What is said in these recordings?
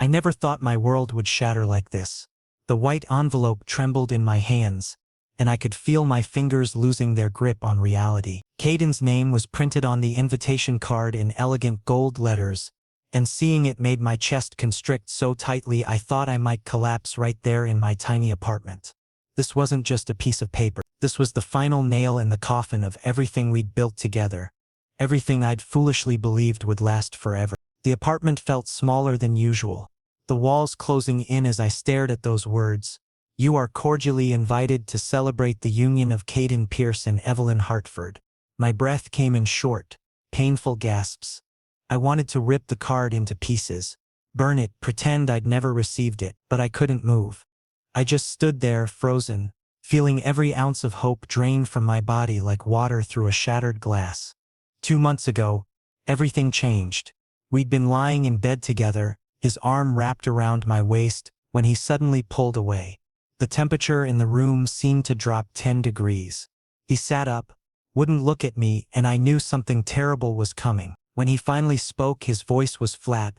I never thought my world would shatter like this. The white envelope trembled in my hands, and I could feel my fingers losing their grip on reality. Kaden's name was printed on the invitation card in elegant gold letters, and seeing it made my chest constrict so tightly I thought I might collapse right there in my tiny apartment. This wasn't just a piece of paper. This was the final nail in the coffin of everything we'd built together, everything I'd foolishly believed would last forever. The apartment felt smaller than usual, the walls closing in as I stared at those words. You are cordially invited to celebrate the union of Kaden Pierce and Evelyn Hartford. My breath came in short, painful gasps. I wanted to rip the card into pieces, burn it, pretend I'd never received it, but I couldn't move. I just stood there, frozen, feeling every ounce of hope drain from my body like water through a shattered glass. 2 months ago, everything changed. We'd been lying in bed together, his arm wrapped around my waist, when he suddenly pulled away. The temperature in the room seemed to drop 10 degrees. He sat up, wouldn't look at me, and I knew something terrible was coming. When he finally spoke, his voice was flat,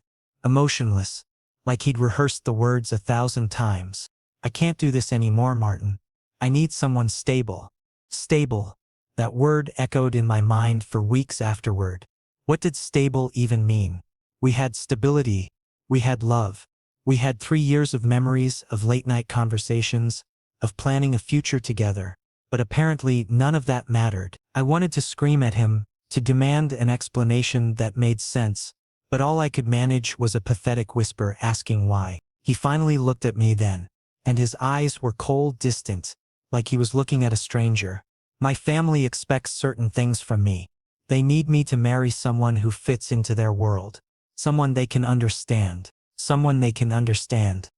emotionless, like he'd rehearsed the words 1,000 times. I can't do this anymore, Martin. I need someone stable. Stable. That word echoed in my mind for weeks afterward. What did stable even mean? We had stability. We had love. We had 3 years of memories, of late-night conversations, of planning a future together. But apparently none of that mattered. I wanted to scream at him, to demand an explanation that made sense, but all I could manage was a pathetic whisper asking why. He finally looked at me then, and his eyes were cold, distant, like he was looking at a stranger. My family expects certain things from me. They need me to marry someone who fits into their world, someone they can understand, someone they can understand.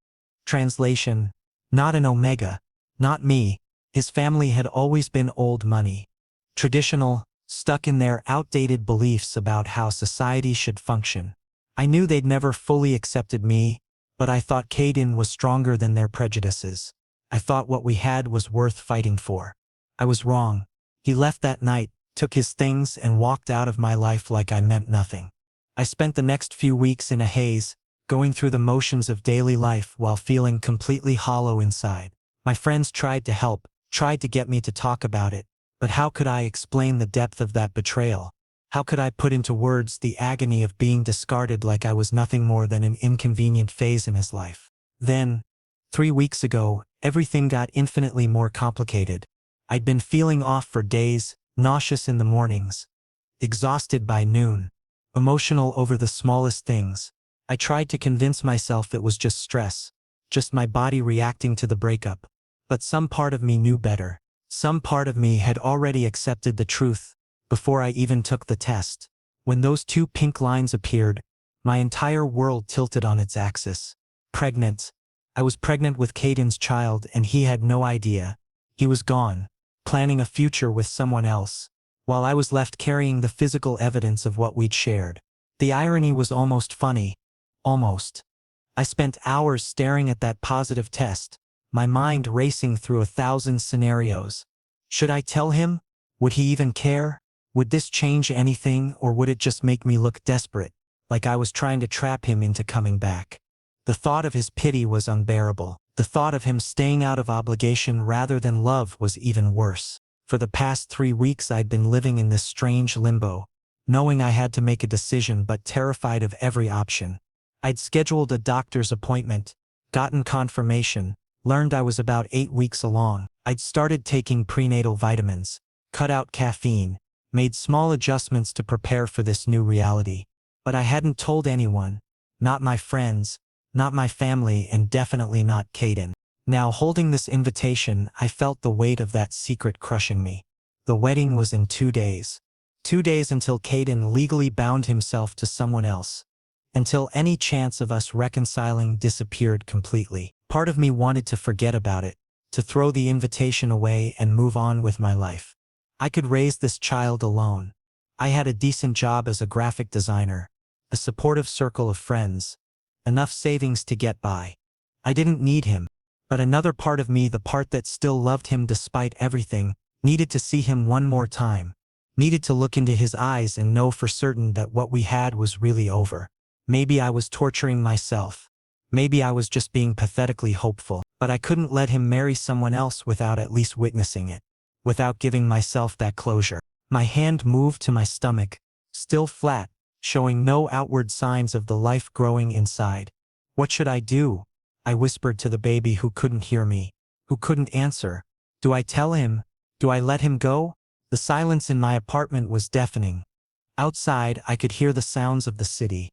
Translation: not an Omega, not me. His family had always been old money, traditional, stuck in their outdated beliefs about how society should function. I knew they'd never fully accepted me, but I thought Kaden was stronger than their prejudices. I thought what we had was worth fighting for. I was wrong. He left that night, took his things, and walked out of my life like I meant nothing. I spent the next few weeks in a haze, going through the motions of daily life while feeling completely hollow inside. My friends tried to help, tried to get me to talk about it, but how could I explain the depth of that betrayal? How could I put into words the agony of being discarded like I was nothing more than an inconvenient phase in his life? Then, 3 weeks ago, everything got infinitely more complicated. I'd been feeling off for days, nauseous in the mornings, exhausted by noon, emotional over the smallest things. I tried to convince myself it was just stress, just my body reacting to the breakup. But some part of me knew better. Some part of me had already accepted the truth before I even took the test. When those 2 pink lines appeared, my entire world tilted on its axis. Pregnant. I was pregnant with Kaden's child, and he had no idea. He was gone, planning a future with someone else, while I was left carrying the physical evidence of what we'd shared. The irony was almost funny. Almost. I spent hours staring at that positive test, my mind racing through 1,000 scenarios. Should I tell him? Would he even care? Would this change anything, or would it just make me look desperate, like I was trying to trap him into coming back? The thought of his pity was unbearable. The thought of him staying out of obligation rather than love was even worse. For the past 3 weeks I'd been living in this strange limbo, knowing I had to make a decision but terrified of every option. I'd scheduled a doctor's appointment, gotten confirmation, learned I was about 8 weeks along. I'd started taking prenatal vitamins, cut out caffeine, made small adjustments to prepare for this new reality. But I hadn't told anyone, not my friends, not my family, and definitely not Kaden. Now, holding this invitation, I felt the weight of that secret crushing me. The wedding was in 2 days. 2 days until Kaden legally bound himself to someone else. Until any chance of us reconciling disappeared completely. Part of me wanted to forget about it, to throw the invitation away and move on with my life. I could raise this child alone. I had a decent job as a graphic designer, a supportive circle of friends, enough savings to get by. I didn't need him, but another part of me, the part that still loved him despite everything, needed to see him one more time, needed to look into his eyes and know for certain that what we had was really over. Maybe I was torturing myself. Maybe I was just being pathetically hopeful, but I couldn't let him marry someone else without at least witnessing it, without giving myself that closure. My hand moved to my stomach, still flat, showing no outward signs of the life growing inside. What should I do? I whispered to the baby who couldn't hear me, who couldn't answer. Do I tell him? Do I let him go? The silence in my apartment was deafening. Outside, I could hear the sounds of the city.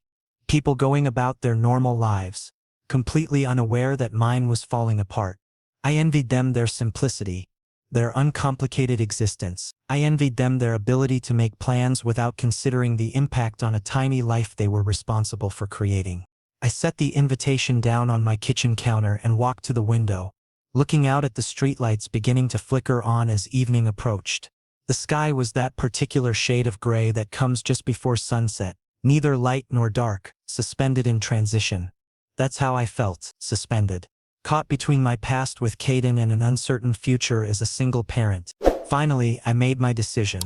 People going about their normal lives, completely unaware that mine was falling apart. I envied them their simplicity, their uncomplicated existence. I envied them their ability to make plans without considering the impact on a tiny life they were responsible for creating. I set the invitation down on my kitchen counter and walked to the window, looking out at the streetlights beginning to flicker on as evening approached. The sky was that particular shade of gray that comes just before sunset, neither light nor dark, suspended in transition. That's how I felt, suspended. Caught between my past with Kaden and an uncertain future as a single parent. Finally, I made my decision.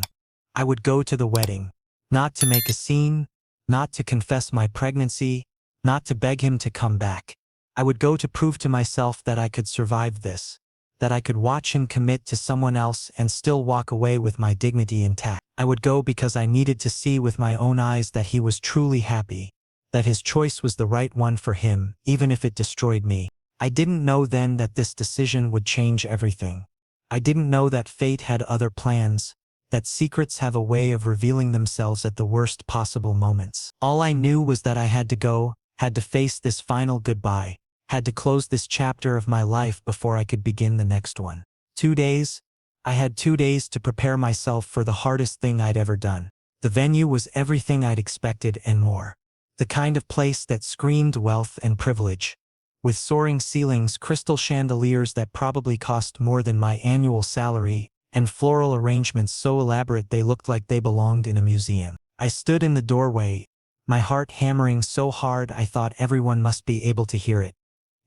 I would go to the wedding. Not to make a scene, not to confess my pregnancy, not to beg him to come back. I would go to prove to myself that I could survive this, that I could watch him commit to someone else and still walk away with my dignity intact. I would go because I needed to see with my own eyes that he was truly happy, that his choice was the right one for him, even if it destroyed me. I didn't know then that this decision would change everything. I didn't know that fate had other plans, that secrets have a way of revealing themselves at the worst possible moments. All I knew was that I had to go, had to face this final goodbye, had to close this chapter of my life before I could begin the next one. 2 days? I had 2 days to prepare myself for the hardest thing I'd ever done. The venue was everything I'd expected and more. The kind of place that screamed wealth and privilege. With soaring ceilings, crystal chandeliers that probably cost more than my annual salary, and floral arrangements so elaborate they looked like they belonged in a museum. I stood in the doorway, my heart hammering so hard I thought everyone must be able to hear it,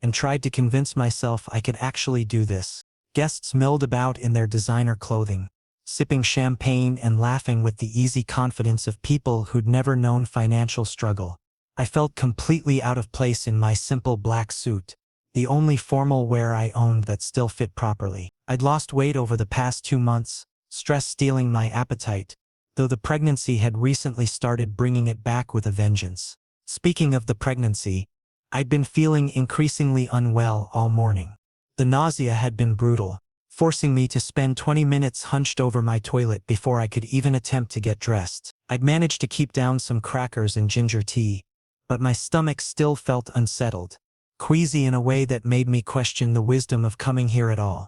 and tried to convince myself I could actually do this. Guests milled about in their designer clothing, sipping champagne and laughing with the easy confidence of people who'd never known financial struggle. I felt completely out of place in my simple black suit, the only formal wear I owned that still fit properly. I'd lost weight over the past 2 months, stress stealing my appetite, though the pregnancy had recently started bringing it back with a vengeance. Speaking of the pregnancy, I'd been feeling increasingly unwell all morning. The nausea had been brutal, forcing me to spend 20 minutes hunched over my toilet before I could even attempt to get dressed. I'd managed to keep down some crackers and ginger tea, but my stomach still felt unsettled, queasy in a way that made me question the wisdom of coming here at all.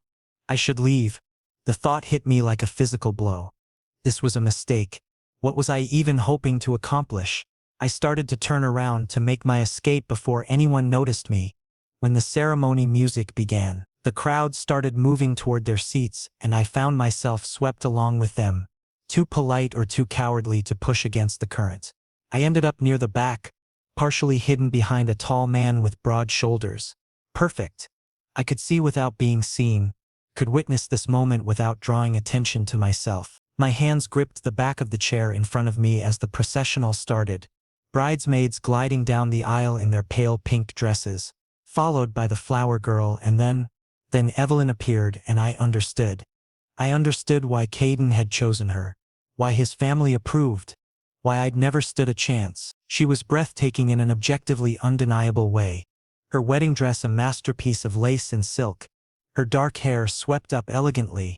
I should leave. The thought hit me like a physical blow. This was a mistake. What was I even hoping to accomplish? I started to turn around to make my escape before anyone noticed me. When the ceremony music began, the crowd started moving toward their seats, and I found myself swept along with them, too polite or too cowardly to push against the current. I ended up near the back, partially hidden behind a tall man with broad shoulders. Perfect. I could see without being seen, could witness this moment without drawing attention to myself. My hands gripped the back of the chair in front of me as the processional started, bridesmaids gliding down the aisle in their pale pink dresses, followed by the flower girl, and then Evelyn appeared, and I understood. I understood why Kaden had chosen her, why his family approved, why I'd never stood a chance. She was breathtaking in an objectively undeniable way, her wedding dress a masterpiece of lace and silk, her dark hair swept up elegantly,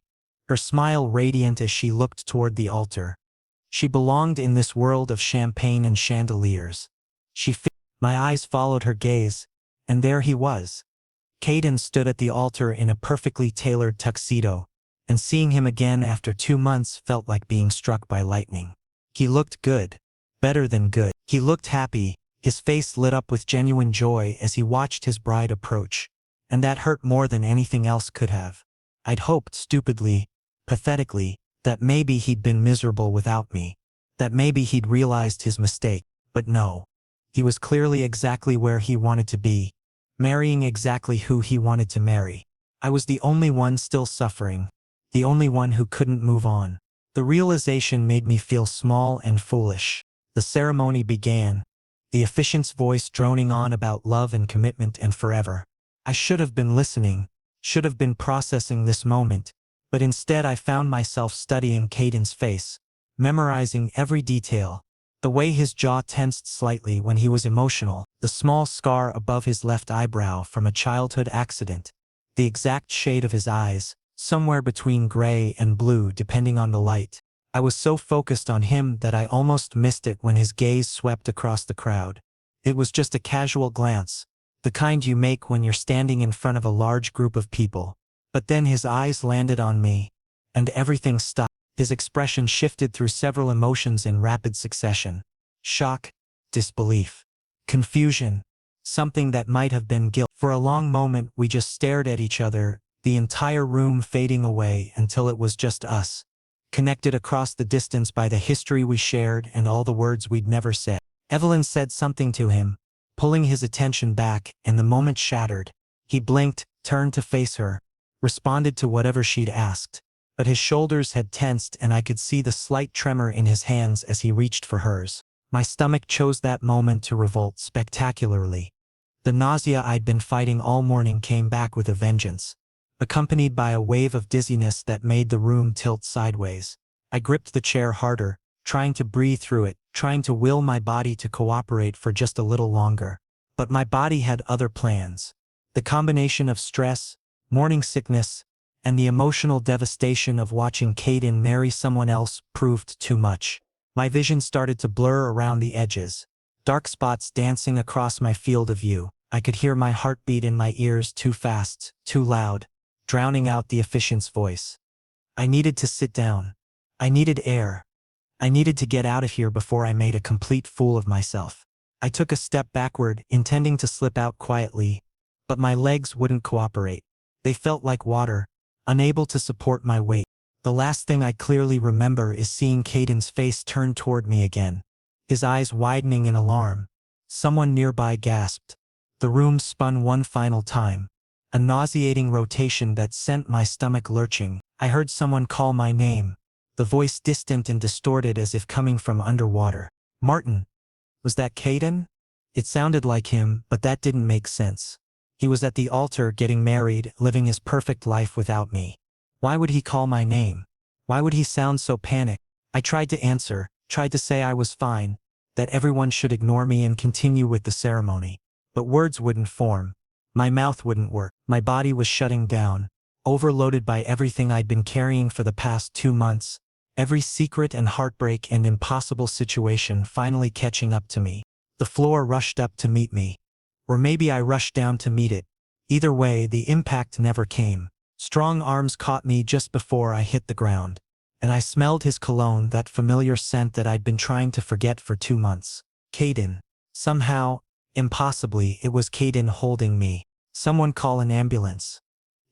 her smile radiant as she looked toward the altar. She belonged in this world of champagne and chandeliers. My eyes followed her gaze, and there he was. Kaden stood at the altar in a perfectly tailored tuxedo, and seeing him again after 2 months felt like being struck by lightning. He looked good. Better than good. He looked happy, his face lit up with genuine joy as he watched his bride approach, and that hurt more than anything else could have. I'd hoped stupidly, pathetically, that maybe he'd been miserable without me, that maybe he'd realized his mistake, but no. He was clearly exactly where he wanted to be, marrying exactly who he wanted to marry. I was the only one still suffering, the only one who couldn't move on. The realization made me feel small and foolish. The ceremony began. the efficient's voice droning on about love and commitment and forever. I should have been listening, should have been processing this moment, but instead I found myself studying Kaden's face, memorizing every detail. The way his jaw tensed slightly when he was emotional, the small scar above his left eyebrow from a childhood accident, the exact shade of his eyes, somewhere between gray and blue depending on the light. I was so focused on him that I almost missed it when his gaze swept across the crowd. It was just a casual glance, the kind you make when you're standing in front of a large group of people. But then his eyes landed on me, and everything stopped. His expression shifted through several emotions in rapid succession. Shock, disbelief, confusion, something that might have been guilt. For a long moment we just stared at each other, the entire room fading away until it was just us, connected across the distance by the history we shared and all the words we'd never said. Evelyn said something to him, pulling his attention back, and the moment shattered. He blinked, turned to face her, responded to whatever she'd asked. But his shoulders had tensed and I could see the slight tremor in his hands as he reached for hers. My stomach chose that moment to revolt spectacularly. The nausea I'd been fighting all morning came back with a vengeance, accompanied by a wave of dizziness that made the room tilt sideways. I gripped the chair harder, trying to breathe through it, trying to will my body to cooperate for just a little longer. But my body had other plans. The combination of stress, morning sickness, and the emotional devastation of watching Kaden marry someone else proved too much. My vision started to blur around the edges, dark spots dancing across my field of view. I could hear my heartbeat in my ears too fast, too loud, drowning out the efficient's voice. I needed to sit down. I needed air. I needed to get out of here before I made a complete fool of myself. I took a step backward, intending to slip out quietly, but my legs wouldn't cooperate. They felt like water, unable to support my weight. The last thing I clearly remember is seeing Kaden's face turn toward me again, his eyes widening in alarm. Someone nearby gasped. The room spun one final time, a nauseating rotation that sent my stomach lurching. I heard someone call my name, the voice distant and distorted as if coming from underwater. Martin. Was that Kaden? It sounded like him, but that didn't make sense. He was at the altar getting married, living his perfect life without me. Why would he call my name? Why would he sound so panicked? I tried to answer, tried to say I was fine, that everyone should ignore me and continue with the ceremony. But words wouldn't form. My mouth wouldn't work. My body was shutting down, overloaded by everything I'd been carrying for the past 2 months, every secret and heartbreak and impossible situation finally catching up to me. The floor rushed up to meet me. Or maybe I rushed down to meet it. Either way, the impact never came. Strong arms caught me just before I hit the ground, and I smelled his cologne, that familiar scent that I'd been trying to forget for 2 months. Kaden. Somehow, impossibly, it was Kaden holding me. Someone call an ambulance.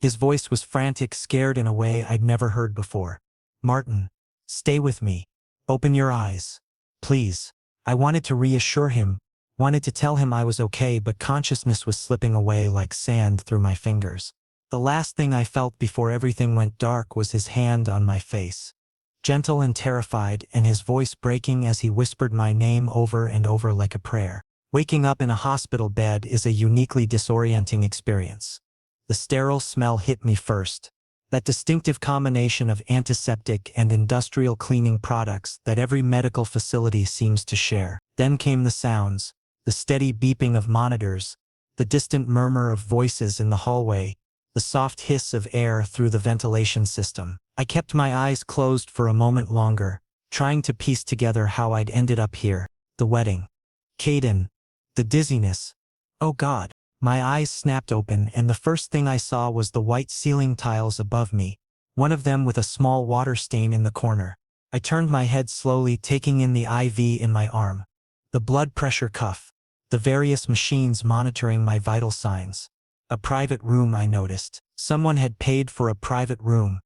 His voice was frantic, scared in a way I'd never heard before. Martin, stay with me. Open your eyes. Please. I wanted to reassure him, wanted to tell him I was okay, but consciousness was slipping away like sand through my fingers. The last thing I felt before everything went dark was his hand on my face, gentle and terrified, and his voice breaking as he whispered my name over and over like a prayer. Waking up in a hospital bed is a uniquely disorienting experience. The sterile smell hit me first, that distinctive combination of antiseptic and industrial cleaning products that every medical facility seems to share. Then came the sounds, the steady beeping of monitors, the distant murmur of voices in the hallway, the soft hiss of air through the ventilation system. I kept my eyes closed for a moment longer, trying to piece together how I'd ended up here. The wedding. Kaden. The dizziness. Oh God. My eyes snapped open, and the first thing I saw was the white ceiling tiles above me, one of them with a small water stain in the corner. I turned my head slowly, taking in the IV in my arm, the blood pressure cuff, the various machines monitoring my vital signs. A private room, I noticed. Someone had paid for a private room.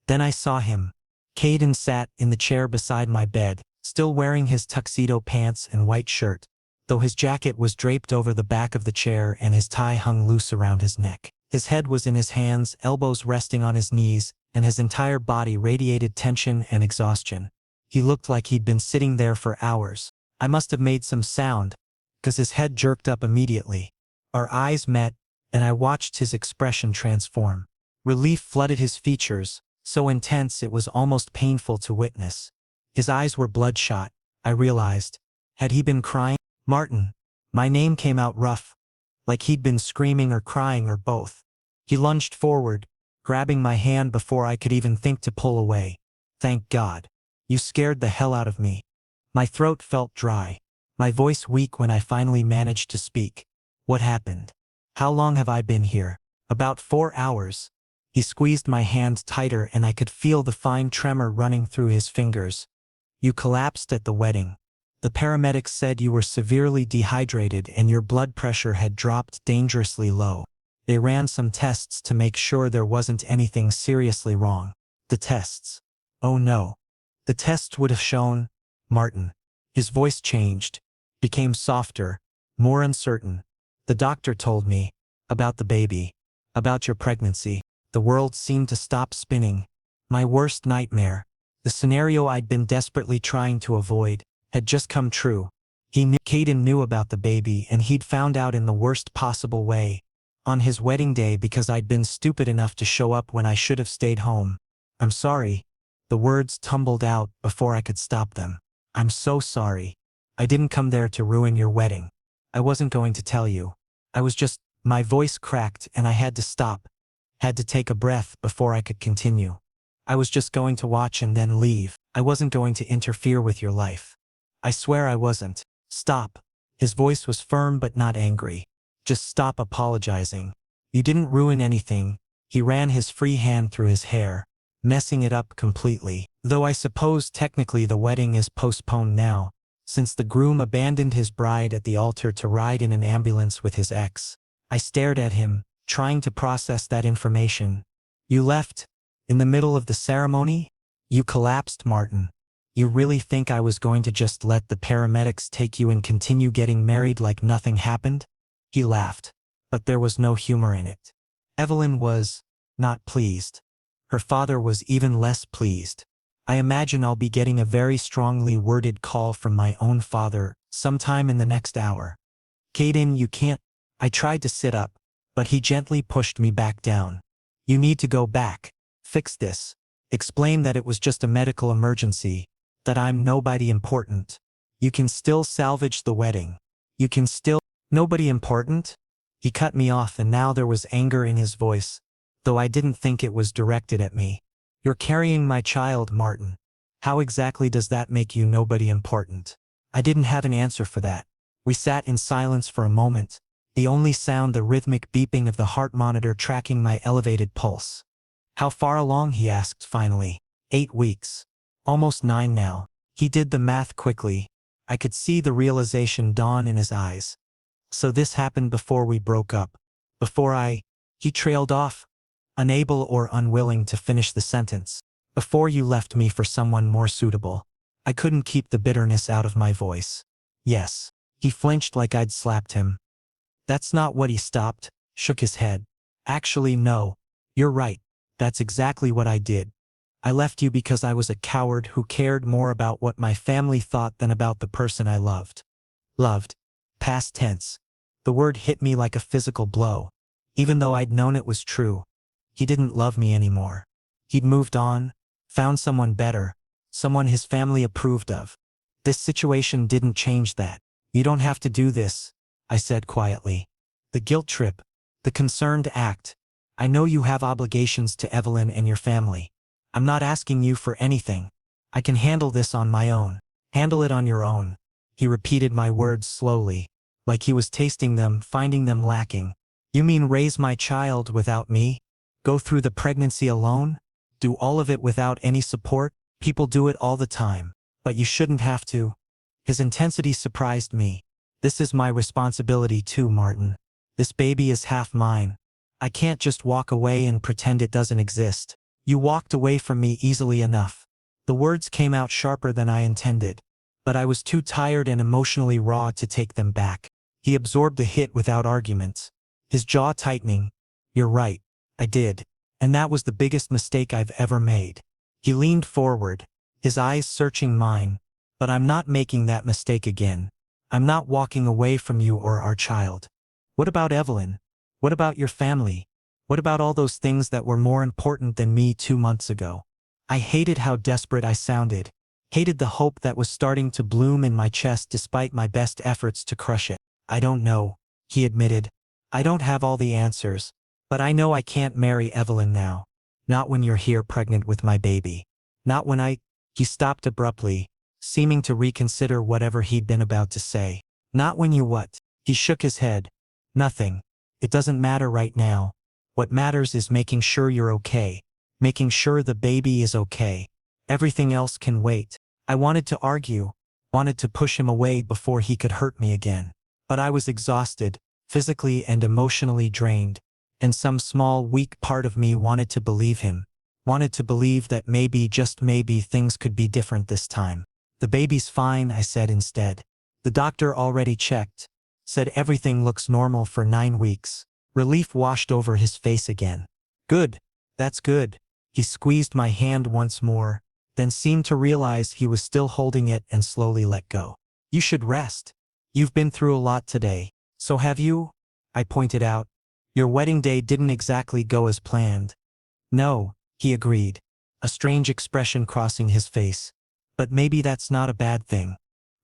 Then I saw him. Kaden sat in the chair beside my bed, still wearing his tuxedo pants and white shirt, though his jacket was draped over the back of the chair and his tie hung loose around his neck. His head was in his hands, elbows resting on his knees, and his entire body radiated tension and exhaustion. He looked like he'd been sitting there for hours. I must have made some sound, 'cause his head jerked up immediately. Our eyes met, and I watched his expression transform. Relief flooded his features, so intense it was almost painful to witness. His eyes were bloodshot, I realized. Had he been crying? Martin. My name came out rough, like he'd been screaming or crying or both. He lunged forward, grabbing my hand before I could even think to pull away. Thank God. You scared the hell out of me. My throat felt dry, my voice weak when I finally managed to speak. What happened? How long have I been here? About 4 hours. He squeezed my hand tighter and I could feel the fine tremor running through his fingers. You collapsed at the wedding. The paramedics said you were severely dehydrated and your blood pressure had dropped dangerously low. They ran some tests to make sure there wasn't anything seriously wrong. The tests. Oh no. The tests would have shown, Martin. His voice changed, became softer, more uncertain. The doctor told me about the baby, about your pregnancy. The world seemed to stop spinning. My worst nightmare, the scenario I'd been desperately trying to avoid, had just come true. Kaden knew about the baby and he'd found out in the worst possible way. On his wedding day because I'd been stupid enough to show up when I should have stayed home. I'm sorry. The words tumbled out before I could stop them. I'm so sorry. I didn't come there to ruin your wedding. I wasn't going to tell you. I was just, my voice cracked and I had to stop. Had to take a breath before I could continue. I was just going to watch and then leave. I wasn't going to interfere with your life. I swear I wasn't. Stop. His voice was firm but not angry. Just stop apologizing. You didn't ruin anything. He ran his free hand through his hair, messing it up completely. Though I suppose technically the wedding is postponed now, since the groom abandoned his bride at the altar to ride in an ambulance with his ex. I stared at him, trying to process that information. You left? In the middle of the ceremony? You collapsed, Martin. You really think I was going to just let the paramedics take you and continue getting married like nothing happened? He laughed, but there was no humor in it. Evelyn was not pleased. Her father was even less pleased. I imagine I'll be getting a very strongly worded call from my own father sometime in the next hour. Kaden, you can't. I tried to sit up, but he gently pushed me back down. You need to go back. Fix this. Explain that it was just a medical emergency, that I'm nobody important. You can still salvage the wedding. You can still. Nobody important? He cut me off and now there was anger in his voice, though I didn't think it was directed at me. You're carrying my child, Martin. How exactly does that make you nobody important? I didn't have an answer for that. We sat in silence for a moment, the only sound the rhythmic beeping of the heart monitor tracking my elevated pulse. How far along? He asked finally. 8 weeks. Almost 9 now. He did the math quickly. I could see the realization dawn in his eyes. So this happened before we broke up. He trailed off, unable or unwilling to finish the sentence. Before you left me for someone more suitable. I couldn't keep the bitterness out of my voice. Yes. He flinched like I'd slapped him. That's not what he stopped, shook his head. Actually no. You're right. That's exactly what I did. I left you because I was a coward who cared more about what my family thought than about the person I loved. Loved. Past tense. The word hit me like a physical blow. Even though I'd known it was true. He didn't love me anymore. He'd moved on, found someone better, someone his family approved of. This situation didn't change that. You don't have to do this, I said quietly. The guilt trip, the concerned act. I know you have obligations to Evelyn and your family. I'm not asking you for anything. I can handle this on my own. Handle it on your own. He repeated my words slowly, like he was tasting them, finding them lacking. You mean raise my child without me? Go through the pregnancy alone? Do all of it without any support? People do it all the time. But you shouldn't have to. His intensity surprised me. This is my responsibility too, Martin. This baby is half mine. I can't just walk away and pretend it doesn't exist. You walked away from me easily enough. The words came out sharper than I intended, but I was too tired and emotionally raw to take them back. He absorbed the hit without arguments, his jaw tightening. You're right, I did. And that was the biggest mistake I've ever made. He leaned forward, his eyes searching mine. But I'm not making that mistake again. I'm not walking away from you or our child. What about Evelyn? What about your family? What about all those things that were more important than me 2 months ago? I hated how desperate I sounded. Hated the hope that was starting to bloom in my chest despite my best efforts to crush it. I don't know, he admitted. I don't have all the answers, but I know I can't marry Evelyn now. Not when you're here pregnant with my baby. Not when He stopped abruptly, seeming to reconsider whatever he'd been about to say. Not when you what? He shook his head. Nothing. It doesn't matter right now. What matters is making sure you're okay. Making sure the baby is okay. Everything else can wait. I wanted to argue, wanted to push him away before he could hurt me again. But I was exhausted, physically and emotionally drained, and some small, weak part of me wanted to believe him. Wanted to believe that maybe, just maybe, things could be different this time. The baby's fine, I said instead. The doctor already checked. Said everything looks normal for 9 weeks. Relief washed over his face again. Good. That's good. He squeezed my hand once more, then seemed to realize he was still holding it and slowly let go. You should rest. You've been through a lot today. So have you? I pointed out. Your wedding day didn't exactly go as planned. No, he agreed, a strange expression crossing his face. But maybe that's not a bad thing.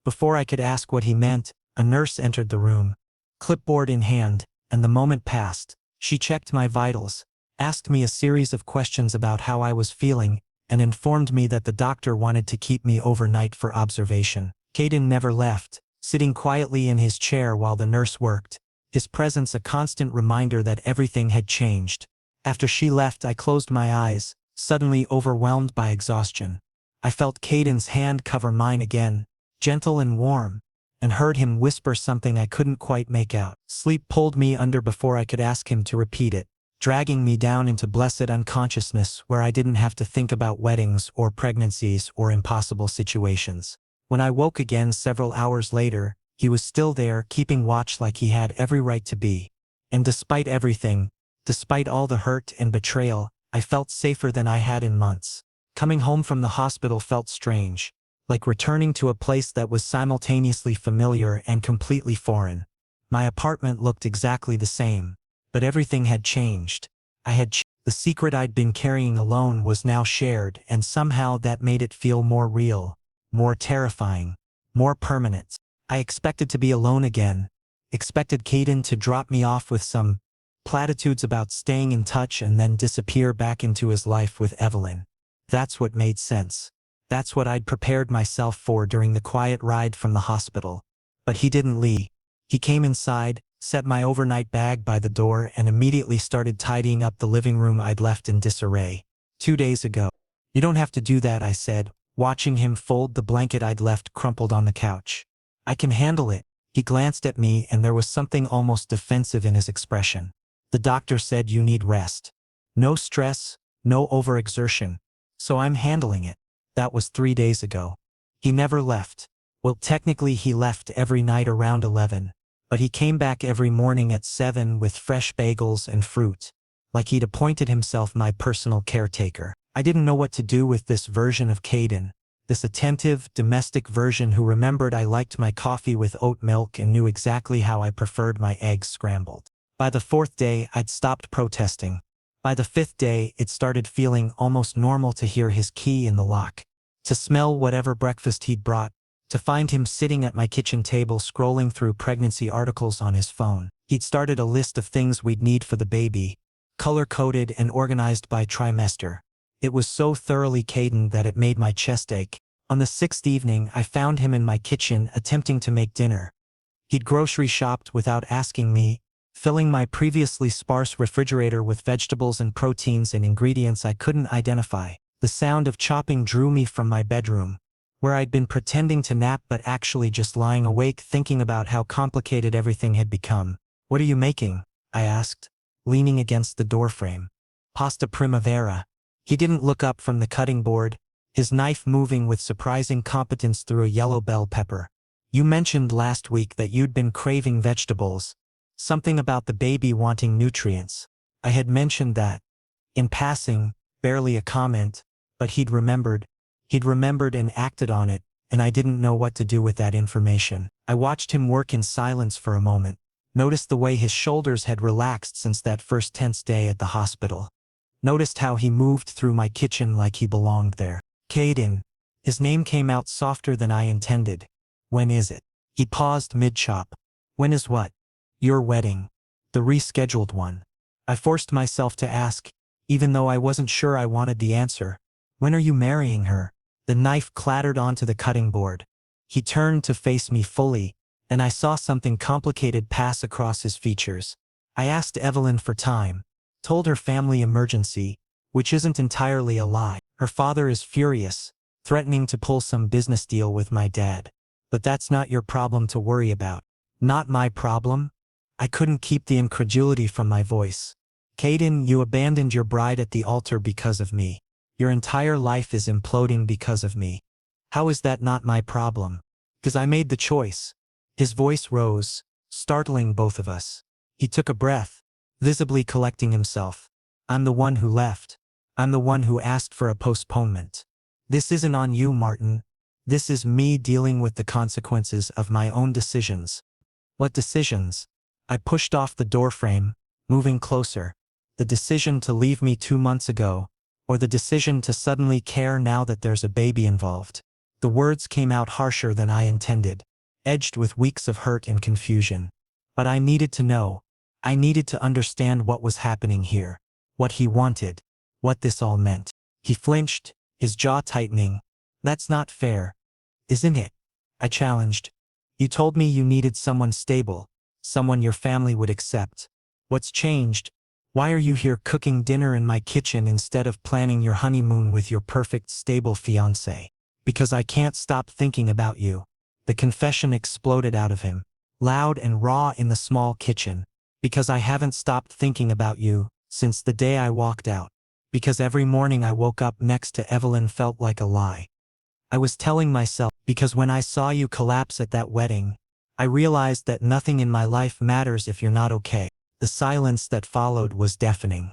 Before I could ask what he meant, a nurse entered the room, clipboard in hand, and the moment passed. She checked my vitals, asked me a series of questions about how I was feeling, and informed me that the doctor wanted to keep me overnight for observation. Kaden never left, sitting quietly in his chair while the nurse worked, his presence a constant reminder that everything had changed. After she left, I closed my eyes, suddenly overwhelmed by exhaustion. I felt Kaden's hand cover mine again, gentle and warm, and heard him whisper something I couldn't quite make out. Sleep pulled me under before I could ask him to repeat it, dragging me down into blessed unconsciousness where I didn't have to think about weddings or pregnancies or impossible situations. When I woke again several hours later, he was still there, keeping watch like he had every right to be. And despite everything, despite all the hurt and betrayal, I felt safer than I had in months. Coming home from the hospital felt strange, like returning to a place that was simultaneously familiar and completely foreign. My apartment looked exactly the same, but everything had changed. The secret I'd been carrying alone was now shared, and somehow that made it feel more real, more terrifying, more permanent. I expected to be alone again, expected Kaden to drop me off with some platitudes about staying in touch and then disappear back into his life with Evelyn. That's what made sense. That's what I'd prepared myself for during the quiet ride from the hospital. But he didn't leave. He came inside, set my overnight bag by the door, and immediately started tidying up the living room I'd left in disarray 2 days ago. You don't have to do that, I said, watching him fold the blanket I'd left crumpled on the couch. I can handle it. He glanced at me and there was something almost defensive in his expression. The doctor said you need rest. No stress, no overexertion. So I'm handling it. That was 3 days ago. He never left. Well, technically he left every night around 11, but he came back every morning at 7 with fresh bagels and fruit, like he'd appointed himself my personal caretaker. I didn't know what to do with this version of Kaden, this attentive, domestic version who remembered I liked my coffee with oat milk and knew exactly how I preferred my eggs scrambled. By the 4th day, I'd stopped protesting. By the 5th day, it started feeling almost normal to hear his key in the lock, to smell whatever breakfast he'd brought, to find him sitting at my kitchen table scrolling through pregnancy articles on his phone. He'd started a list of things we'd need for the baby, color-coded and organized by trimester. It was so thoroughly Kaden that it made my chest ache. On the 6th evening, I found him in my kitchen attempting to make dinner. He'd grocery shopped without asking me, filling my previously sparse refrigerator with vegetables and proteins and ingredients I couldn't identify. The sound of chopping drew me from my bedroom, where I'd been pretending to nap but actually just lying awake thinking about how complicated everything had become. What are you making? I asked, leaning against the doorframe. Pasta primavera. He didn't look up from the cutting board, his knife moving with surprising competence through a yellow bell pepper. You mentioned last week that you'd been craving vegetables. Something about the baby wanting nutrients. I had mentioned that. In passing, barely a comment, but he'd remembered and acted on it, and I didn't know what to do with that information. I watched him work in silence for a moment, noticed the way his shoulders had relaxed since that first tense day at the hospital. Noticed how he moved through my kitchen like he belonged there. Kaden. His name came out softer than I intended. When is it? He paused mid-chop. When is what? Your wedding. The rescheduled one. I forced myself to ask, even though I wasn't sure I wanted the answer. When are you marrying her? The knife clattered onto the cutting board. He turned to face me fully, and I saw something complicated pass across his features. I asked Evelyn for time, told her family emergency, which isn't entirely a lie. Her father is furious, threatening to pull some business deal with my dad. But that's not your problem to worry about. Not my problem? I couldn't keep the incredulity from my voice. Kaden, you abandoned your bride at the altar because of me. Your entire life is imploding because of me. How is that not my problem? 'Cause I made the choice. His voice rose, startling both of us. He took a breath, visibly collecting himself. I'm the one who left. I'm the one who asked for a postponement. This isn't on you, Martin. This is me dealing with the consequences of my own decisions. What decisions? I pushed off the doorframe, moving closer. The decision to leave me 2 months ago, or the decision to suddenly care now that there's a baby involved. The words came out harsher than I intended, edged with weeks of hurt and confusion. But I needed to know. I needed to understand what was happening here, what he wanted, what this all meant. He flinched, his jaw tightening. That's not fair, isn't it? I challenged. You told me you needed someone stable, someone your family would accept. What's changed? Why are you here cooking dinner in my kitchen instead of planning your honeymoon with your perfect, stable fiancé? Because I can't stop thinking about you. The confession exploded out of him, loud and raw in the small kitchen. Because I haven't stopped thinking about you since the day I walked out. Because every morning I woke up next to Evelyn felt like a lie. I was telling myself, because when I saw you collapse at that wedding, I realized that nothing in my life matters if you're not okay. The silence that followed was deafening.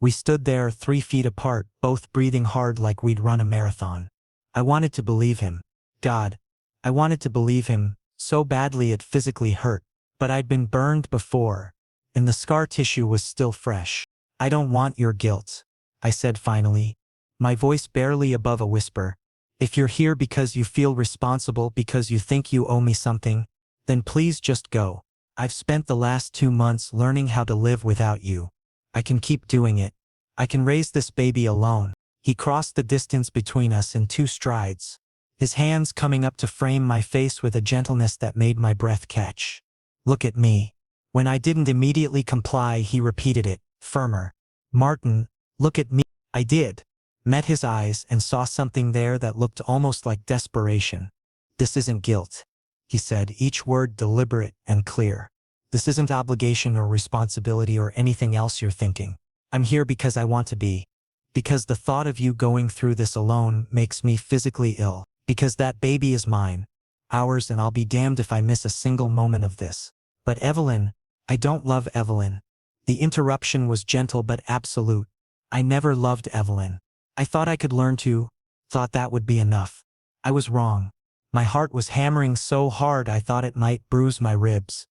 We stood there 3 feet apart, both breathing hard like we'd run a marathon. I wanted to believe him. God, I wanted to believe him, so badly it physically hurt. But I'd been burned before, and the scar tissue was still fresh. I don't want your guilt, I said finally, my voice barely above a whisper. If you're here because you feel responsible, because you think you owe me something, then please just go. I've spent the last 2 months learning how to live without you. I can keep doing it. I can raise this baby alone. He crossed the distance between us in 2 strides, his hands coming up to frame my face with a gentleness that made my breath catch. Look at me. When I didn't immediately comply, he repeated it, firmer. Martin, look at me. I did. Met his eyes and saw something there that looked almost like desperation. This isn't guilt, he said, each word deliberate and clear. This isn't obligation or responsibility or anything else you're thinking. I'm here because I want to be. Because the thought of you going through this alone makes me physically ill. Because that baby is mine, ours, and I'll be damned if I miss a single moment of this. But Evelyn, I don't love Evelyn. The interruption was gentle but absolute. I never loved Evelyn. I thought I could learn to, thought that would be enough. I was wrong. My heart was hammering so hard I thought it might bruise my ribs.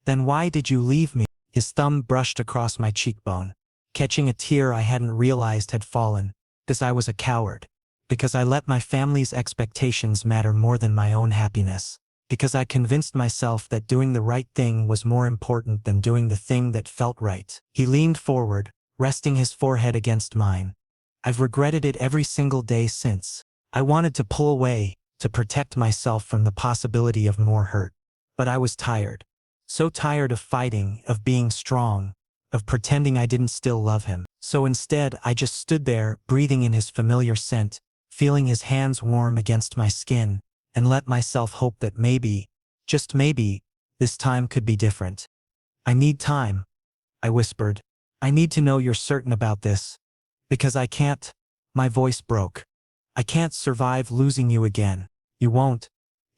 Then why did you leave me? His thumb brushed across my cheekbone, catching a tear I hadn't realized had fallen. Because I was a coward. Because I let my family's expectations matter more than my own happiness. Because I convinced myself that doing the right thing was more important than doing the thing that felt right. He leaned forward, resting his forehead against mine. I've regretted it every single day since. I wanted to pull away, to protect myself from the possibility of more hurt. But I was tired. So tired of fighting, of being strong, of pretending I didn't still love him. So instead, I just stood there, breathing in his familiar scent, feeling his hands warm against my skin, and let myself hope that maybe, just maybe, this time could be different. I need time, I whispered. I need to know you're certain about this. Because I can't. My voice broke. I can't survive losing you again. You won't.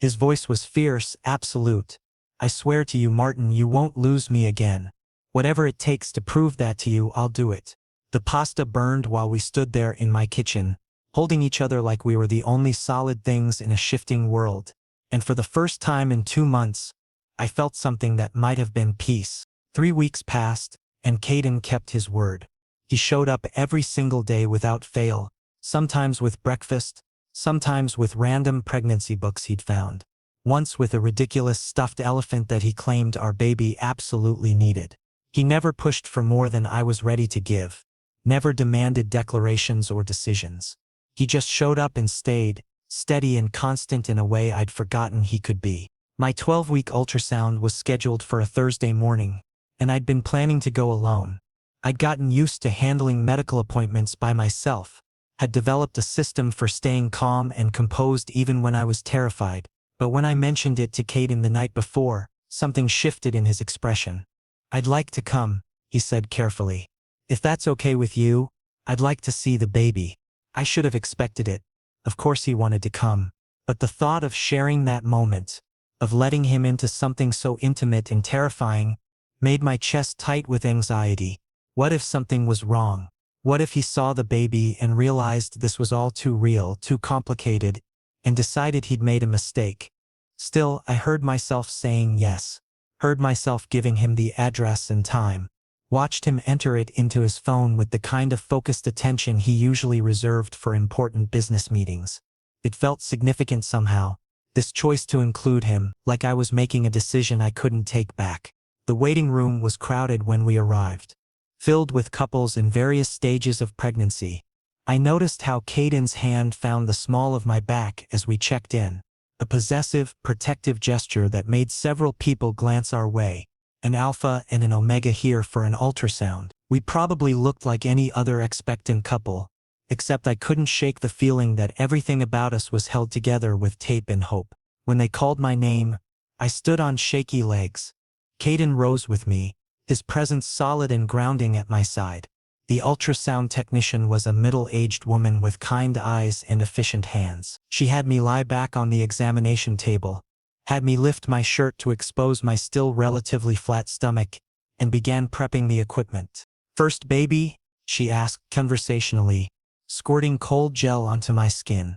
His voice was fierce, absolute. I swear to you, Martin, you won't lose me again. Whatever it takes to prove that to you, I'll do it. The pasta burned while we stood there in my kitchen, holding each other like we were the only solid things in a shifting world. And for the first time in 2 months, I felt something that might have been peace. 3 weeks passed, and Kaden kept his word. He showed up every single day without fail, sometimes with breakfast, sometimes with random pregnancy books he'd found, once with a ridiculous stuffed elephant that he claimed our baby absolutely needed. He never pushed for more than I was ready to give, never demanded declarations or decisions. He just showed up and stayed, steady and constant in a way I'd forgotten he could be. My 12-week ultrasound was scheduled for a Thursday morning, and I'd been planning to go alone. I'd gotten used to handling medical appointments by myself, had developed a system for staying calm and composed even when I was terrified, but when I mentioned it to Kaden the night before, something shifted in his expression. "I'd like to come," he said carefully. "If that's okay with you, I'd like to see the baby." I should have expected it. Of course he wanted to come. But the thought of sharing that moment, of letting him into something so intimate and terrifying, made my chest tight with anxiety. What if something was wrong? What if he saw the baby and realized this was all too real, too complicated, and decided he'd made a mistake? Still, I heard myself saying yes. Heard myself giving him the address and time. Watched him enter it into his phone with the kind of focused attention he usually reserved for important business meetings. It felt significant somehow, this choice to include him, like I was making a decision I couldn't take back. The waiting room was crowded when we arrived, filled with couples in various stages of pregnancy. I noticed how Kaden's hand found the small of my back as we checked in, a possessive, protective gesture that made several people glance our way. An alpha and an omega here for an ultrasound. We probably looked like any other expectant couple, except I couldn't shake the feeling that everything about us was held together with tape and hope. When they called my name, I stood on shaky legs. Kaden rose with me, his presence solid and grounding at my side. The ultrasound technician was a middle-aged woman with kind eyes and efficient hands. She had me lie back on the examination table, had me lift my shirt to expose my still relatively flat stomach, and began prepping the equipment. "First baby?" she asked conversationally, squirting cold gel onto my skin.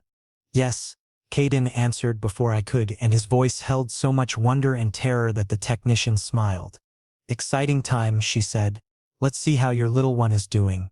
"Yes," Kaden answered before I could, and his voice held so much wonder and terror that the technician smiled. "Exciting time," she said. "Let's see how your little one is doing."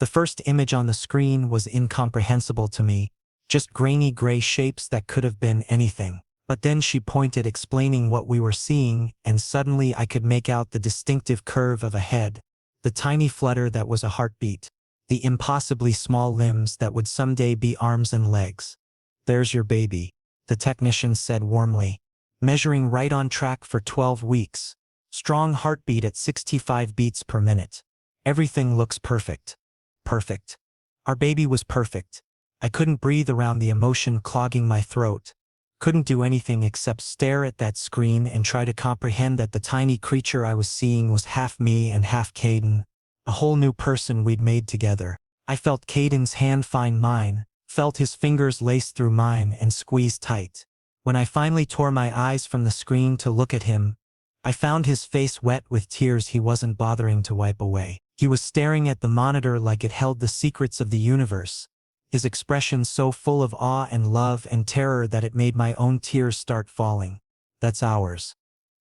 The first image on the screen was incomprehensible to me, just grainy gray shapes that could have been anything. But then she pointed explaining what we were seeing, and suddenly I could make out the distinctive curve of a head, the tiny flutter that was a heartbeat, the impossibly small limbs that would someday be arms and legs. "There's your baby," the technician said warmly, measuring right on track for 12 weeks. Strong heartbeat at 65 beats per minute. "Everything looks perfect." Perfect. Our baby was perfect. I couldn't breathe around the emotion clogging my throat. Couldn't do anything except stare at that screen and try to comprehend that the tiny creature I was seeing was half me and half Kaden, a whole new person we'd made together. I felt Kaden's hand find mine, felt his fingers lace through mine and squeeze tight. When I finally tore my eyes from the screen to look at him, I found his face wet with tears he wasn't bothering to wipe away. He was staring at the monitor like it held the secrets of the universe, his expression so full of awe and love and terror that it made my own tears start falling. "That's ours,"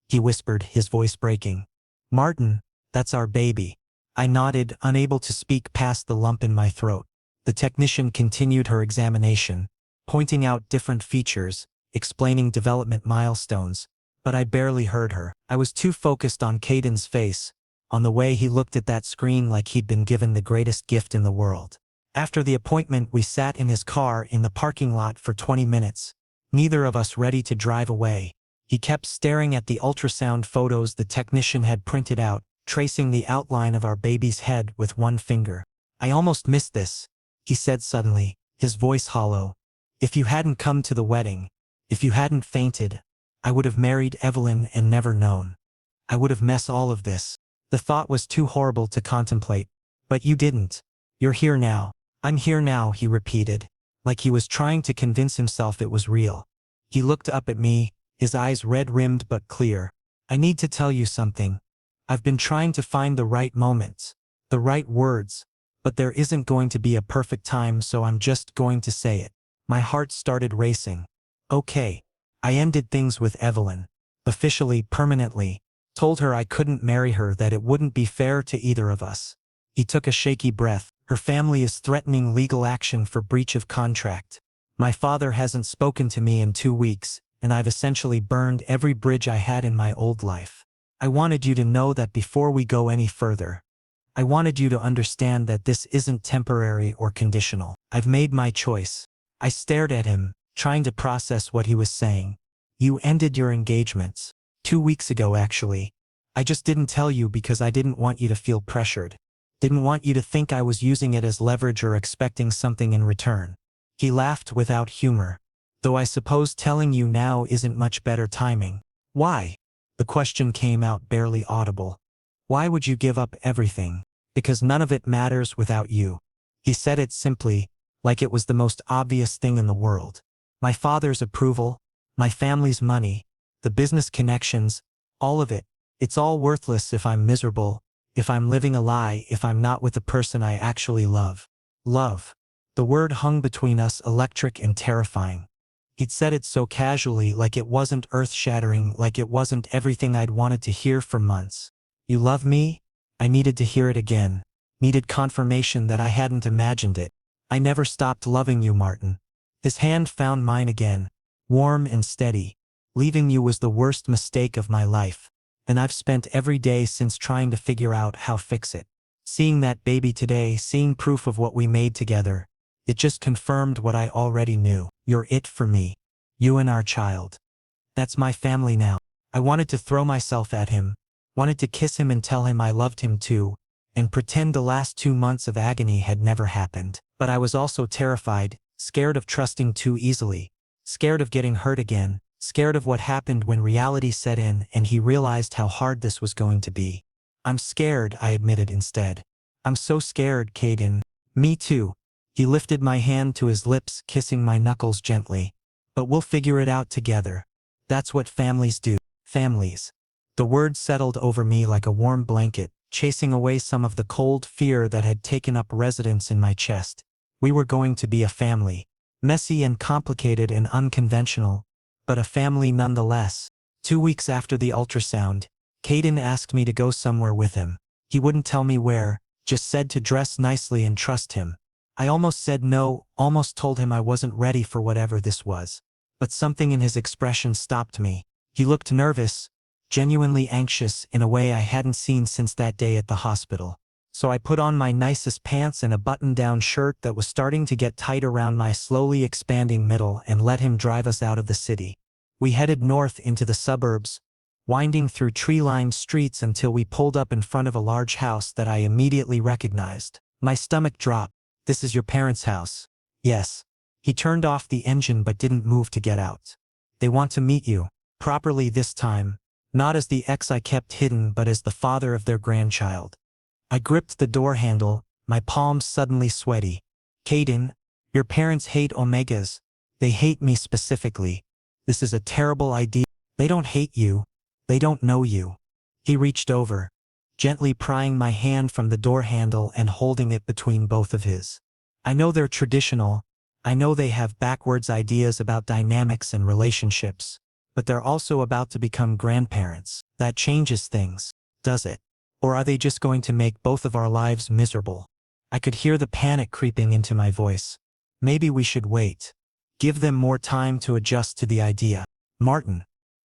he whispered, his voice breaking. "Martin, that's our baby." I nodded, unable to speak past the lump in my throat. The technician continued her examination, pointing out different features, explaining development milestones, but I barely heard her. I was too focused on Kaden's face, on the way he looked at that screen like he'd been given the greatest gift in the world. After the appointment, we sat in his car in the parking lot for 20 minutes, neither of us ready to drive away. He kept staring at the ultrasound photos the technician had printed out, tracing the outline of our baby's head with one finger. "I almost missed this," he said suddenly, his voice hollow. "If you hadn't come to the wedding, if you hadn't fainted, I would have married Evelyn and never known. I would have messed all of this." The thought was too horrible to contemplate. "But you didn't. You're here now." "I'm here now," he repeated, like he was trying to convince himself it was real. He looked up at me, his eyes red-rimmed but clear. "I need to tell you something. I've been trying to find the right moments, the right words, But there isn't going to be a perfect time, so I'm just going to say it. My heart started racing. Okay. I ended things with Evelyn. Officially, permanently. Told her I couldn't marry her, that it wouldn't be fair to either of us. He took a shaky breath. Her family is threatening legal action for breach of contract. My father hasn't spoken to me in 2 weeks, and I've essentially burned every bridge I had in my old life. I wanted you to know that before we go any further. I wanted you to understand that this isn't temporary or conditional. I've made my choice. I stared at him, trying to process what he was saying. You ended your engagements. 2 weeks ago, actually. I just didn't tell you because I didn't want you to feel pressured. Didn't want you to think I was using it as leverage or expecting something in return. He laughed without humor. Though I suppose telling you now isn't much better timing. Why? The question came out barely audible. Why would you give up everything? Because none of it matters without you. He said it simply, like it was the most obvious thing in the world. My father's approval, my family's money, the business connections, all of it. It's all worthless if I'm miserable, if I'm living a lie, if I'm not with the person I actually love. Love. The word hung between us, electric and terrifying. He'd said it so casually, like it wasn't earth-shattering, like it wasn't everything I'd wanted to hear for months. You love me? I needed to hear it again. Needed confirmation that I hadn't imagined it. I never stopped loving you, Martin. His hand found mine again, warm and steady. Leaving you was the worst mistake of my life, and I've spent every day since trying to figure out how to fix it. Seeing that baby today, seeing proof of what we made together, it just confirmed what I already knew. You're it for me. You and our child. That's my family now. I wanted to throw myself at him, wanted to kiss him and tell him I loved him too, and pretend the last 2 months of agony had never happened. But I was also terrified, scared of trusting too easily, scared of getting hurt again, scared of what happened when reality set in and he realized how hard this was going to be. I'm scared, I admitted instead. I'm so scared, Kaden. Me too. He lifted my hand to his lips, kissing my knuckles gently. But we'll figure it out together. That's what families do. Families. The word settled over me like a warm blanket, chasing away some of the cold fear that had taken up residence in my chest. We were going to be a family. Messy and complicated and unconventional, but a family nonetheless. 2 weeks after the ultrasound, Kaden asked me to go somewhere with him. He wouldn't tell me where, just said to dress nicely and trust him. I almost said no, almost told him I wasn't ready for whatever this was. But something in his expression stopped me. He looked nervous, genuinely anxious in a way I hadn't seen since that day at the hospital. So I put on my nicest pants and a button-down shirt that was starting to get tight around my slowly expanding middle and let him drive us out of the city. We headed north into the suburbs, winding through tree-lined streets until we pulled up in front of a large house that I immediately recognized. My stomach dropped. This is your parents' house. Yes. He turned off the engine but didn't move to get out. They want to meet you. Properly this time. Not as the ex I kept hidden but as the father of their grandchild. I gripped the door handle, my palms suddenly sweaty. Kaden, your parents hate omegas. They hate me specifically. This is a terrible idea. They don't hate you. They don't know you. He reached over, gently prying my hand from the door handle and holding it between both of his. I know they're traditional. I know they have backwards ideas about dynamics and relationships, but they're also about to become grandparents. That changes things, does it? Or are they just going to make both of our lives miserable? I could hear the panic creeping into my voice. Maybe we should wait. Give them more time to adjust to the idea. Martin.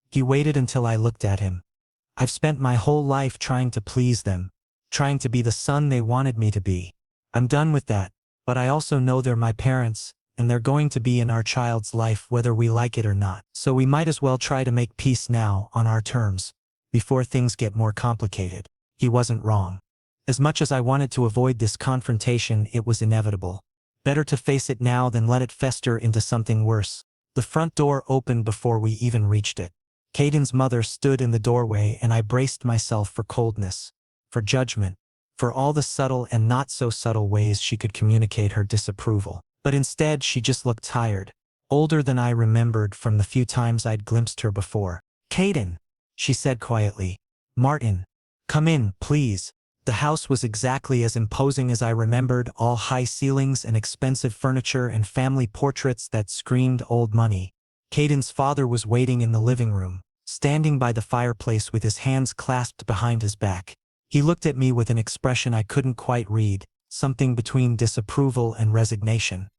He waited until I looked at him. I've spent my whole life trying to please them, trying to be the son they wanted me to be. I'm done with that, but I also know they're my parents, and they're going to be in our child's life whether we like it or not. So we might as well try to make peace now, on our terms, before things get more complicated. He wasn't wrong. As much as I wanted to avoid this confrontation, it was inevitable. Better to face it now than let it fester into something worse. The front door opened before we even reached it. Kaden's mother stood in the doorway and I braced myself for coldness, for judgment, for all the subtle and not so subtle ways she could communicate her disapproval. But instead she just looked tired, older than I remembered from the few times I'd glimpsed her before. Kaden, she said quietly. Martin, come in, please. The house was exactly as imposing as I remembered, all high ceilings and expensive furniture and family portraits that screamed old money. Kaden's father was waiting in the living room, standing by the fireplace with his hands clasped behind his back. He looked at me with an expression I couldn't quite read, something between disapproval and resignation.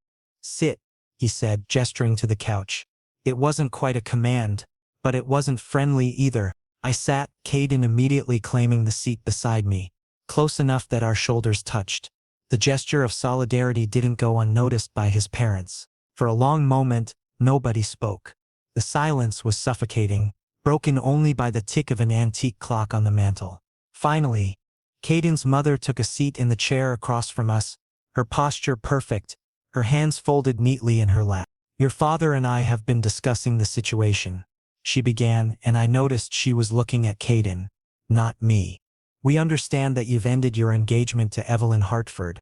"Sit," he said, gesturing to the couch. It wasn't quite a command, but it wasn't friendly either. I sat, Kaden immediately claiming the seat beside me, close enough that our shoulders touched. The gesture of solidarity didn't go unnoticed by his parents. For a long moment, nobody spoke. The silence was suffocating, broken only by the tick of an antique clock on the mantel. Finally, Kaden's mother took a seat in the chair across from us, her posture perfect, her hands folded neatly in her lap. "Your father and I have been discussing the situation," she began, and I noticed she was looking at Kaden, not me. "We understand that you've ended your engagement to Evelyn Hartford.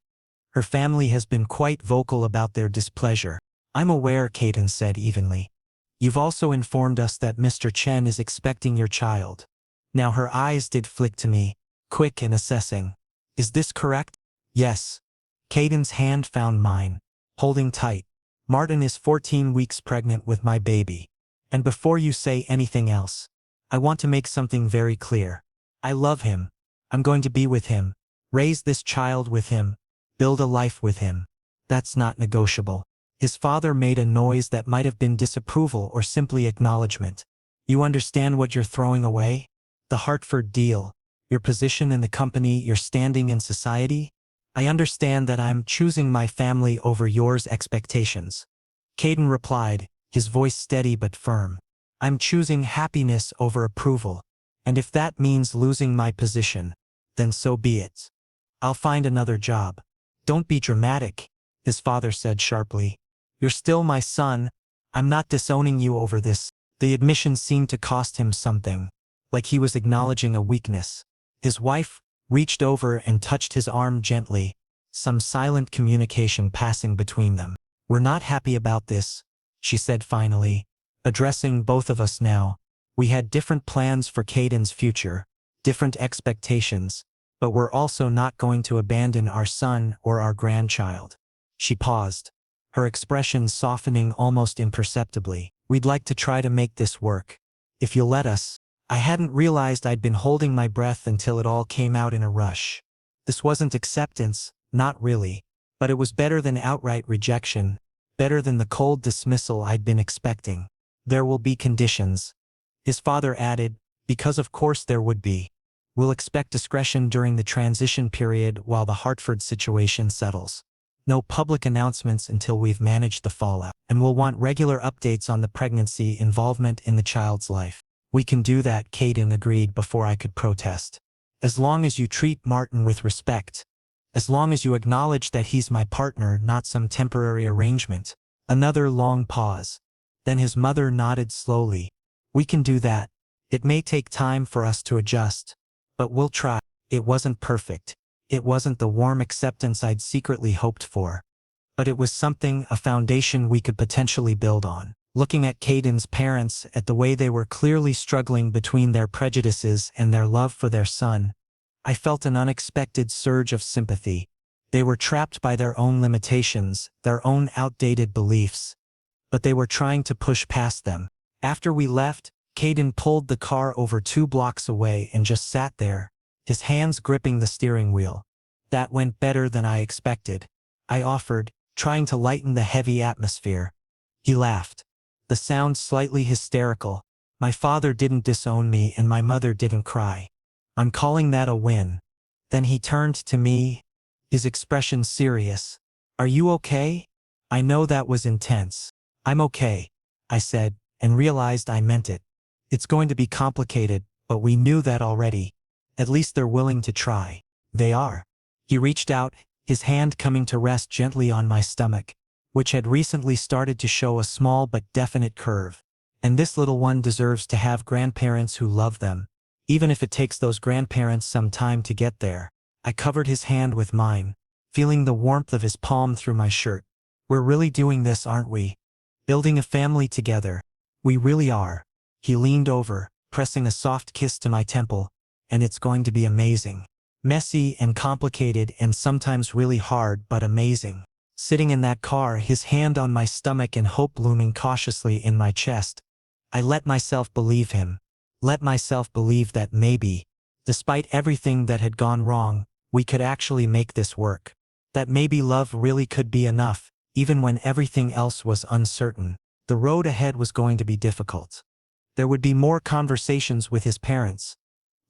Her family has been quite vocal about their displeasure." "I'm aware," Kaden said evenly. "You've also informed us that Mr. Chen is expecting your child." Now her eyes did flick to me, quick and assessing. "Is this correct?" "Yes." Kaden's hand found mine, holding tight. "Martin is 14 weeks pregnant with my baby. And before you say anything else, I want to make something very clear. I love him. I'm going to be with him, raise this child with him, build a life with him. That's not negotiable." His father made a noise that might have been disapproval or simply acknowledgement. "You understand what you're throwing away? The Hartford deal, your position in the company, your standing in society? I understand that I'm choosing my family over yours expectations." Kaden replied, his voice steady but firm. "I'm choosing happiness over approval. And if that means losing my position, then so be it. I'll find another job." "Don't be dramatic," his father said sharply. "You're still my son. I'm not disowning you over this." The admission seemed to cost him something, like he was acknowledging a weakness. His wife reached over and touched his arm gently, some silent communication passing between them. "We're not happy about this," she said finally, addressing both of us now. "We had different plans for Kaden's future, different expectations, but we're also not going to abandon our son or our grandchild." She paused, her expression softening almost imperceptibly. "We'd like to try to make this work, if you'll let us." I hadn't realized I'd been holding my breath until it all came out in a rush. This wasn't acceptance, not really, but it was better than outright rejection, better than the cold dismissal I'd been expecting. "There will be conditions," his father added, "because of course there would be. We'll expect discretion during the transition period while the Hartford situation settles. No public announcements until we've managed the fallout. And we'll want regular updates on the pregnancy, involvement in the child's life." "We can do that," Kaden agreed before I could protest. "As long as you treat Martin with respect. As long as you acknowledge that he's my partner, not some temporary arrangement." Another long pause. Then his mother nodded slowly. "We can do that. It may take time for us to adjust, but we'll try." It wasn't perfect. It wasn't the warm acceptance I'd secretly hoped for. But it was something, a foundation we could potentially build on. Looking at Kaden's parents, at the way they were clearly struggling between their prejudices and their love for their son, I felt an unexpected surge of sympathy. They were trapped by their own limitations, their own outdated beliefs, but they were trying to push past them. After we left, Kaden pulled the car over 2 blocks away and just sat there, his hands gripping the steering wheel. "That went better than I expected," I offered, trying to lighten the heavy atmosphere. He laughed, the sound slightly hysterical. "My father didn't disown me and my mother didn't cry. I'm calling that a win." Then he turned to me, his expression serious. "Are you okay?" I know that was intense. "I'm okay," I said, and realized I meant it. "It's going to be complicated, but we knew that already. At least they're willing to try." "They are." He reached out, his hand coming to rest gently on my stomach, which had recently started to show a small but definite curve. "And this little one deserves to have grandparents who love them, even if it takes those grandparents some time to get there." I covered his hand with mine, feeling the warmth of his palm through my shirt. "We're really doing this, aren't we? Building a family together. We really are." He leaned over, pressing a soft kiss to my temple. "And it's going to be amazing." Messy and complicated and sometimes really hard but amazing. Sitting in that car, his hand on my stomach and hope looming cautiously in my chest, I let myself believe him. Let myself believe that maybe, despite everything that had gone wrong, we could actually make this work. That maybe love really could be enough, even when everything else was uncertain. The road ahead was going to be difficult. There would be more conversations with his parents,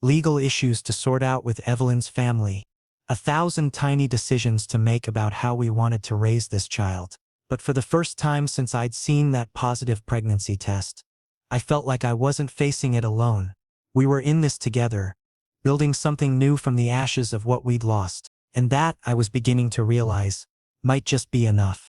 legal issues to sort out with Evelyn's family, 1,000 tiny decisions to make about how we wanted to raise this child. But for the first time since I'd seen that positive pregnancy test, I felt like I wasn't facing it alone. We were in this together, building something new from the ashes of what we'd lost. And that, I was beginning to realize, might just be enough.